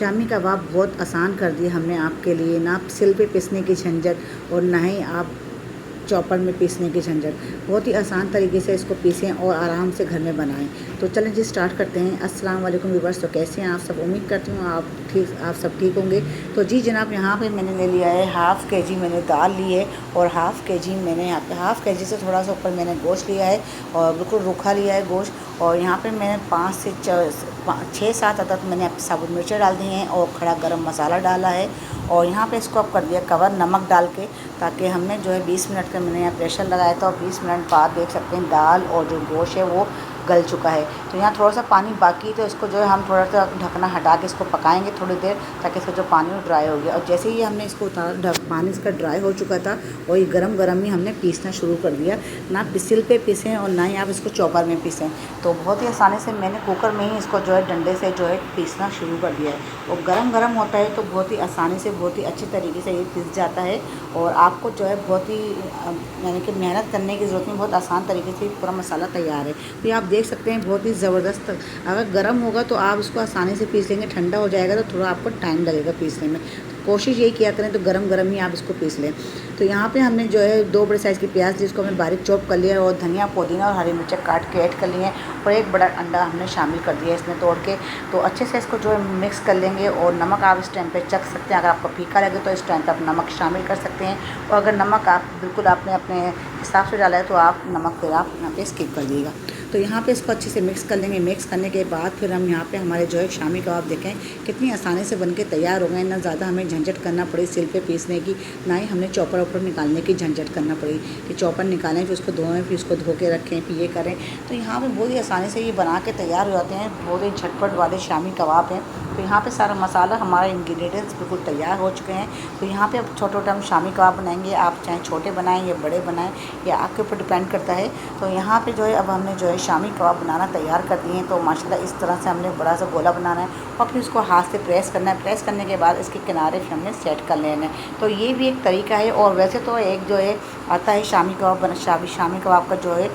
शामी कबाब बहुत आसान कर दिए हमने आपके लिए, ना सिल पे पीसने की झंझट और ना ही आप चॉपर में पीसने की झंझट। बहुत ही आसान तरीके से इसको पीसें और आराम से घर में बनाएं। तो चलें जी स्टार्ट करते हैं। अस्सलाम वालेकुम व्यूअर्स, तो कैसे हैं आप सब? उम्मीद करती हूँ आप सब ठीक होंगे। तो जी जनाब, यहाँ पे मैंने ले लिया है हाफ़ के जी मैंने दाल ली है और हाफ़ के जी मैंने यहाँ पे हाफ़ के जी से थोड़ा सा ऊपर मैंने गोश्त लिया है और बिल्कुल रूखा लिया है गोश्त। और यहाँ पे मैंने 5 से 6-7 अदद मैंने साबुत मिर्चें डाल दी हैं और खड़ा गरम मसाला डाला है। और यहाँ पे इसको अब कर दिया कवर नमक डाल के, ताकि हमने जो है 20 मिनट का मैंने यहाँ प्रेशर लगाया था और 20 मिनट बाद देख सकते हैं दाल और जो गोश्त है वो गल चुका है। तो यहाँ थोड़ा सा पानी बाकी है, तो इसको जो है हम थोड़ा सा ढकना हटा के इसको पकाएंगे थोड़ी देर, ताकि इसका जो पानी वो ड्राई हो गया। और जैसे ही हमने इसको उतारा, पानी इसका ड्राई हो चुका था और ये गरम गरम ही हमने पीसना शुरू कर दिया। ना पिसिल पे पीसें और ना ही आप इसको चॉपर में पीसें। तो बहुत ही आसानी से मैंने कुकर में ही इसको जो है डंडे से जो है पीसना शुरू कर दिया है। और गरम गरम होता है तो बहुत ही आसानी से बहुत ही अच्छे तरीके से ये पीस जाता है। और आपको जो है बहुत ही यानी कि मेहनत करने की ज़रूरत नहीं, बहुत आसान तरीके से पूरा मसाला तैयार है। तो ये आप देख सकते हैं बहुत ही ज़बरदस्त। अगर गर्म होगा तो आप इसको आसानी से पीस लेंगे, ठंडा हो जाएगा तो थोड़ा आपको टाइम लगेगा पीसने में। तो कोशिश यही किया करें तो गरम गरम ही आप इसको पीस लें। तो यहाँ पे हमने जो है 2 बड़े साइज़ की प्याज जिसको हमने बारीक चॉप कर लिया है और धनिया पुदीना और हरी मिर्च काट के ऐड कर लिए हैं और एक बड़ा अंडा हमने शामिल कर दिया है इसमें तोड़ के। तो अच्छे से इसको जो है मिक्स कर लेंगे। और नमक आप इस टाइम पे चख सकते हैं, अगर आपको फीका लगे तो इस टाइम पे आप नमक शामिल कर सकते हैं। और अगर नमक आप बिल्कुल आपने अपने हिसाब से डाला है तो आप नमक फिर आप यहाँ पे स्किप कर दीजिएगा। तो यहाँ पे इसको अच्छे से मिक्स कर लेंगे। मिक्स करने के बाद फिर हम यहाँ पे हमारे जो है शामी कबाब देखें कितनी आसानी से बनके तैयार हो गए। ना ज़्यादा हमें झंझट करना पड़ी सिल पे पीसने की, ना ही हमने चॉपर वॉपर निकालने की झंझट करना पड़ी कि चॉपर निकालें फिर उसको धोएं फिर उसको धो के रखें फिर ये करें। तो यहाँ पे बहुत ही आसानी से ये बना के तैयार हो जाते हैं। बहुत ही झटपट वाले शामी कबाब हैं। तो यहाँ पे सारा मसाला हमारा इंग्रेडिएंट्स बिल्कुल तैयार हो चुके हैं। तो यहाँ पे अब छोटे छोटे हम शामी कबाब बनाएंगे। आप चाहे छोटे बनाएं या बड़े बनाएं, या आपके ऊपर डिपेंड करता है। तो यहाँ पे जो है अब हमने जो है शामी कबाब बनाना तैयार कर दिए हैं। तो माशाल्लाह इस तरह से हमने बड़ा सा गोला बनाना है और फिर उसको हाथ से प्रेस करना है। प्रेस करने के बाद इसके किनारे फिर हमने सेट कर लेना है। तो ये भी एक तरीका है। और वैसे तो एक जो है आता है शामी कबाब शामी कबाब का जो है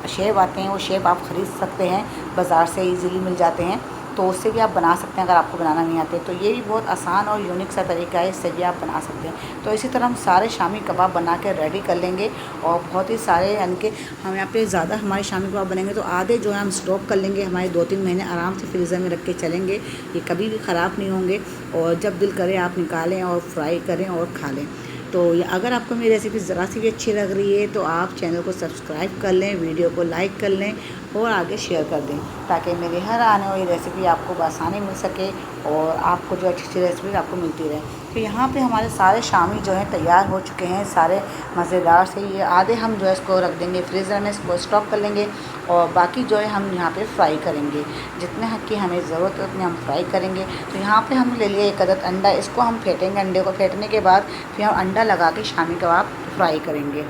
शेप आते हैं, वो शेप आप ख़रीद सकते हैं बाज़ार से, ईज़िली मिल जाते हैं। तो उससे भी आप बना सकते हैं अगर आपको बनाना नहीं आते। तो ये भी बहुत आसान और यूनिक सा तरीका है, इससे भी आप बना सकते हैं। तो इसी तरह हम सारे शामी कबाब बना के रेडी कर लेंगे। और बहुत ही सारे यानी कि हम यहाँ पे ज़्यादा हमारे शामी कबाब बनेंगे तो आधे जो है हम स्टॉक कर लेंगे, हमारे 2-3 महीने आराम से फ्रीज़र में रख के चलेंगे। ये कभी भी ख़राब नहीं होंगे और जब दिल करे आप निकालें और फ्राई करें और खा लें। तो अगर आपको मेरी रेसिपी ज़रा सी भी अच्छी लग रही है तो आप चैनल को सब्सक्राइब कर लें, वीडियो को लाइक कर लें और आगे शेयर कर दें, ताकि मेरी हर आने वाली रेसिपी आपको आसानी मिल सके और आपको जो अच्छी अच्छी रेसिपी आपको मिलती रहे। तो यहाँ पे हमारे सारे शामी जो हैं तैयार हो चुके हैं, सारे मज़ेदार से। ये आधे हम जो है इसको रख देंगे फ्रीज़र में, इसको स्टॉक कर लेंगे और बाकी जो है हम यहाँ पे फ्राई करेंगे। जितने हद की हमें ज़रूरत है उतने हम फ्राई करेंगे। तो यहाँ पे हम ले लिए 1 अदद अंडा, इसको हम फेंटेंगे। अंडे को फेंटने के बाद फिर हम अंडा लगा के शामी कबाब फ्राई करेंगे।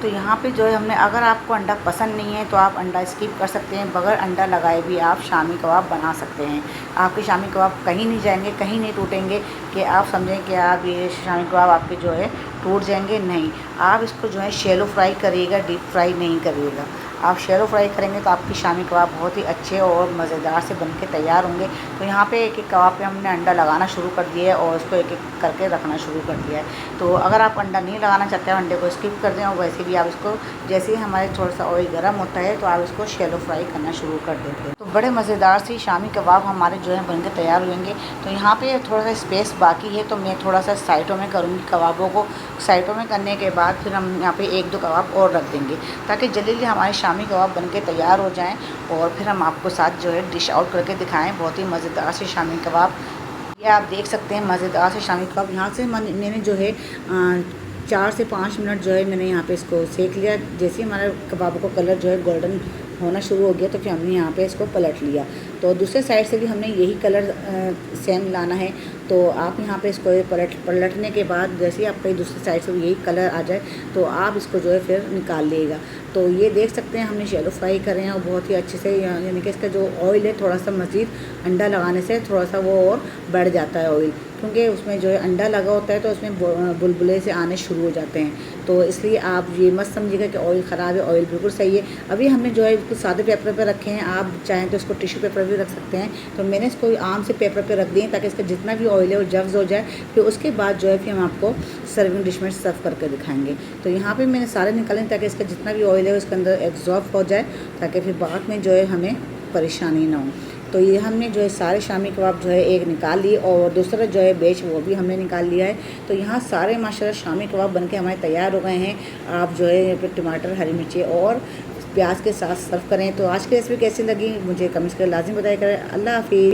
तो यहाँ पे जो है हमने, अगर आपको अंडा पसंद नहीं है तो आप अंडा स्किप कर सकते हैं। बगैर अंडा लगाए भी आप शामी कबाब बना सकते हैं। आपके शामी कबाब कहीं नहीं जाएंगे, कहीं नहीं टूटेंगे कि आप समझें कि आप ये शामी कबाब आपके जो है टूट जाएंगे। नहीं, आप इसको जो है शैलो फ्राई करिएगा, डीप फ्राई नहीं करिएगा। आप शैलो फ्राई करेंगे तो आपकी शामी कबाब बहुत ही अच्छे और मज़ेदार से बन के तैयार होंगे। तो यहाँ पे एक एक कबाब पे हमने अंडा लगाना शुरू कर दिया है और उसको एक एक करके रखना शुरू कर दिया है। तो अगर आप अंडा नहीं लगाना चाहते हैं, अंडे को स्किप कर दें। और वैसे भी आप इसको जैसे ही हमारे थोड़ा सा ऑयल गर्म होता है तो आप इसको शैलो फ्राई करना शुरू कर देते हैं। तो बड़े मज़ेदार सी शामी कबाब हमारे जो है बन के तैयार होंगे। तो यहाँ पर थोड़ा सा स्पेस बाकी है तो मैं थोड़ा सा साइडों में करूँगी कबाबों को। साइडों में करने के बाद फिर हम यहाँ पे 1-2 कबाब और रख देंगे, ताकि जल्दी हमारे शामी कबाब बनके तैयार हो जाएं। और फिर हम आपको साथ जो है डिश आउट करके दिखाएं बहुत ही मज़ेदार से शामी कबाब। ये आप देख सकते हैं मज़ेदार से शामी कबाब। यहाँ से मैंने जो है 4 से 5 मिनट जो है मैंने यहाँ पे इसको सेक लिया। जैसे ही हमारा कबाब का कलर जो है गोल्डन होना शुरू हो गया तो फिर हमने यहाँ पे इसको पलट लिया। तो दूसरे साइड से भी हमने यही कलर सेम लाना है। तो आप यहाँ पे इसको पलटने के बाद जैसे ही आपका दूसरी साइड से यही कलर आ जाए तो आप इसको जो है फिर निकाल लीजिएगा। तो ये देख सकते हैं हमने शैलो फ्राई करें हैं और बहुत ही अच्छे से, यानी कि इसका जो ऑयल है थोड़ा सा मज़ीद अंडा लगाने से थोड़ा सा वो और बढ़ जाता है ऑयल, क्योंकि उसमें जो है अंडा लगा होता है तो उसमें बुलबुले से आने शुरू हो जाते हैं। तो इसलिए आप ये मत समझिएगा कि ऑयल ख़राब है, ऑयल बिल्कुल सही है। अभी हमने जो है कुछ सादे पेपर पे रखे हैं, आप चाहें तो इसको टिश्यू पेपर भी रख सकते हैं। तो मैंने इसको आम से पेपर पे रख दिए ताकि इसका जितना भी ऑयल है वो जब्ज़ हो जाए। फिर उसके बाद जो है फिर हम आपको सर्विंग डिश में सर्व करके दिखाएंगे। तो यहाँ पे मैंने सारे निकाले ताकि इसका जितना भी ऑयल है उसके अंदर एब्जॉर्ब हो जाए, ताकि फिर बाद में जो है हमें परेशानी ना हो। तो ये हमने जो है सारे शामी कबाब जो है एक निकाल लिए और दूसरा जो है बेच वो भी हमने निकाल लिया है। तो यहाँ सारे माशाल्लाह शामी कबाब बनके हमारे तैयार हो गए हैं। आप जो है फिर टमाटर, हरी मिर्ची और प्याज के साथ सर्व करें। तो आज की रेसिपी कैसी लगी मुझे कमेंट्स कर लाजिम बताया करें। अल्लाह हाफिज़।